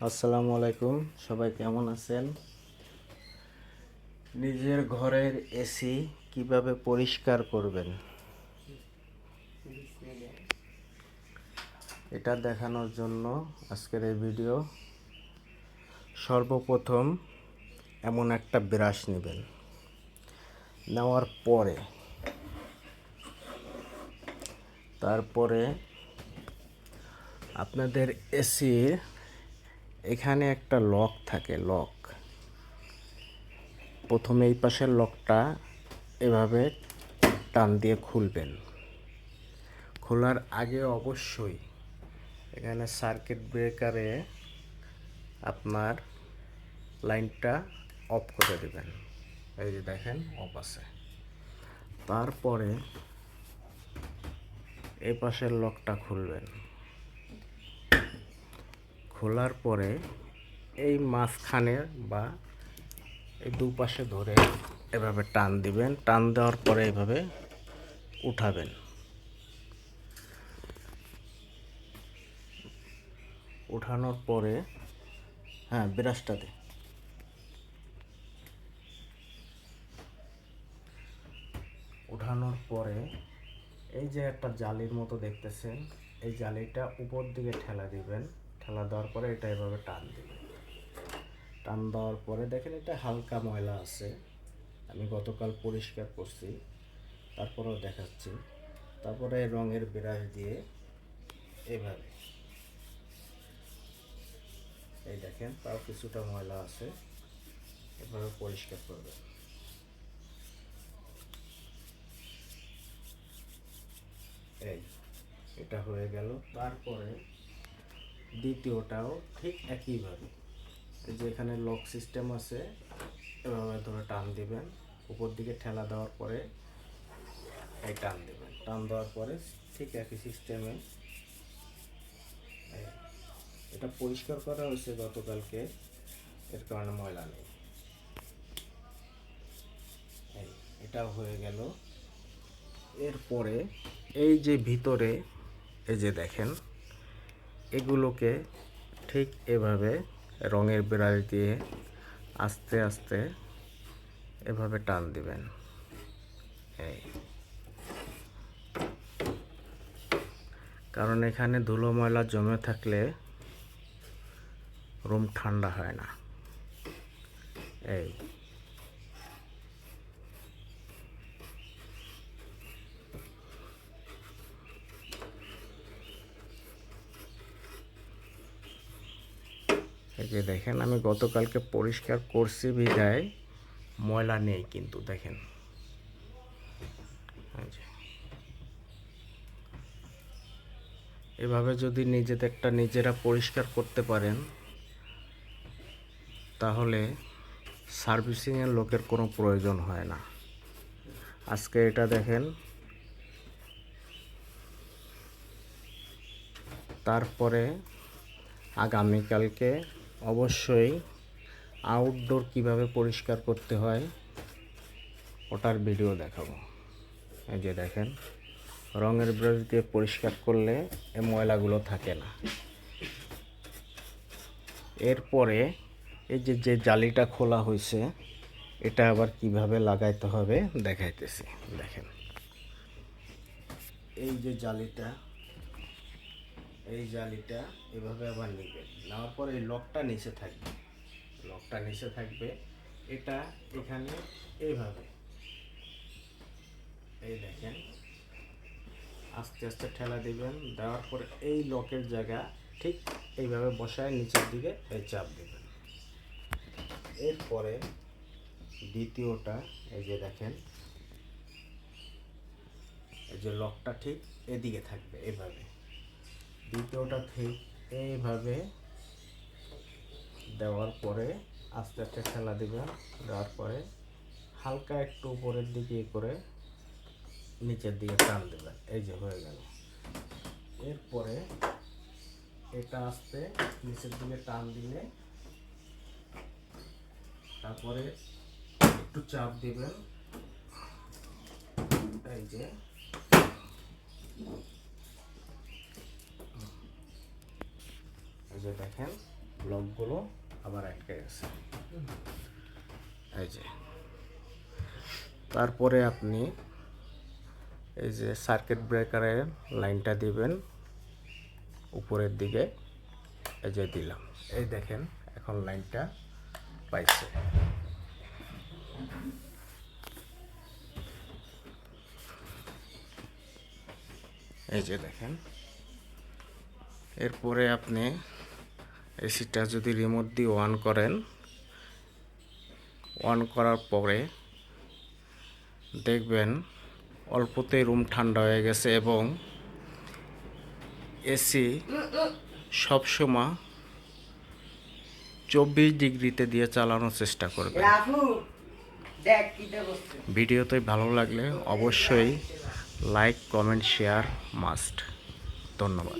আসসালামু আলাইকুম, সবাই কেমন আছেন? নিজের ঘরের এসি কিভাবে পরিষ্কার করবেন এটা দেখানোর জন্য আজকের এই ভিডিও। সর্বপ্রথম এমন একটা ব্রাশ নেবেন, নেওয়ার পরে তারপরে আপনাদের এসির এখানে একটা লক থাকে, লক। প্রথমে এই পাশের লকটা এভাবে টান দিয়ে খুলবেন। খোলার আগে অবশ্যই এখানে সার্কিট ব্রেকারে আপনার লাইনটা অফ করে দেবেন। এই যে দেখেন অফ আছে। তারপরে এই পাশের লকটা খুলবেন। খোলার পরে এই মাঝখানে বা এই দুপাশে ধরে এভাবে টান দিবেন। টান দেওয়ার পরে এভাবে উঠাবেন। উঠানোর পরে ব্রাশটা দে। উঠানোর পরে এই যে একটা জালির মতো দেখতেছেন, এই জালিটা উপর দিকে ঠেলা দিবেন। ঠেলা দেওয়ার পরে এটা এভাবে টান দিবেন। টান দেওয়ার পরে দেখেন এটা হালকা ময়লা আছে, আমি গতকাল পরিষ্কার করছি, তারপরেও দেখাচ্ছি। তারপরে রঙের ব্রাশ দিয়ে এভাবে, এই দেখেন তাও কিছুটা ময়লা আছে, এভাবে পরিষ্কার করবেন। এই এটা হয়ে গেল। তারপরে দ্বিতীয়টাও ঠিক একইভাবে, এই যে এখানে লক সিস্টেম আছে, এভাবে ধরে টান দিবেন। উপর দিকে ঠেলা দেওয়ার পরে এই টান দিবেন। টান দেওয়ার পরে ঠিক একই সিস্টেমে এটা পরিষ্কার করা হয়েছে গতকালকে, এর কারণে ময়লা নেই। এটাও হয়ে গেল। এরপরে এই যে ভিতরে এই যে দেখেন, এগুলোকে ঠিক এভাবে রঙের ব্রাশ দিয়ে আস্তে আস্তে এভাবে টান দিবেন। এই কারণ এখানে ধুলো ময়লা জমে থাকলে রুম ঠান্ডা হয় না। এই এই যে দেখেন, আমি গতকালকে পরিষ্কার করছি বিধায় ময়লা নেই, কিন্তু দেখেন এভাবে যদি নিজেরা পরিষ্কার করতে পারেন, তাহলে সার্ভিসিংয়ের লোকের কোনো প্রয়োজন হয় না। আজকে এটা দেখেন, তারপরে আগামীকালকে অবশ্যই আউটডোর কিভাবে পরিষ্কার করতে হয় ওটার ভিডিও দেখাবো। এই যে দেখেন, রঙের ব্রাশ দিয়ে পরিষ্কার করলে এই ময়লাগুলো থাকে না। এরপরে এই যে জালিটা খোলা হয়েছে, এটা আবার কিভাবে লাগাইতে হবে দেখাইতেছি। দেখেন, এই যে জালিটা, এই জালিটা এভাবে আবার নেবেন। নেওয়ার পরে এই লকটা নিচে থাকবে, লকটা নিচে থাকবে। এটা এখানে এইভাবে, এই দেখেন, আস্তে আস্তে ঠেলা দিবেন। দেওয়ার পরে এই লকের জায়গা ঠিক এইভাবে বসায় নিচের দিকে এই চাপ দেবেন। এরপরে দ্বিতীয়টা, এই যে দেখেন, এই যে লকটা ঠিক এদিকে থাকবে এইভাবে। দ্বিতীয়টা ঠিক এইভাবে দেওয়ার পরে আস্তে আস্তে ঠেলা দিবেন। দেওয়ার পরে হালকা একটু উপরের দিকে করে নিচের দিকে টান দেবেন। এই যে হয়ে গেল। এরপরে এটা আস্তে নিচের দিকে টান দিলে তারপরে একটু চাপ দিবেন। এই যে দেখেন, লকগুলো আবার আটকে গেছে। এই যে তারপরে আপনি এই যে সার্কিট ব্রেকারের লাইনটা দিবেন উপরের দিকে। এই যে দিলাম, এই দেখেন এখন লাইনটা পাইছে। এই যে দেখেন, এরপরে আপনি এসিটা যদি রিমোট দিয়ে অন করেন, অন করার পরে দেখবেন অল্পতেই রুম ঠান্ডা হয়ে গেছে এবং এসি সবসময় 24 ডিগ্রিতে দিয়ে চালানোর চেষ্টা করবেন। ভিডিওতে ভালো লাগলে অবশ্যই লাইক, কমেন্ট, শেয়ার মাস্ট। ধন্যবাদ।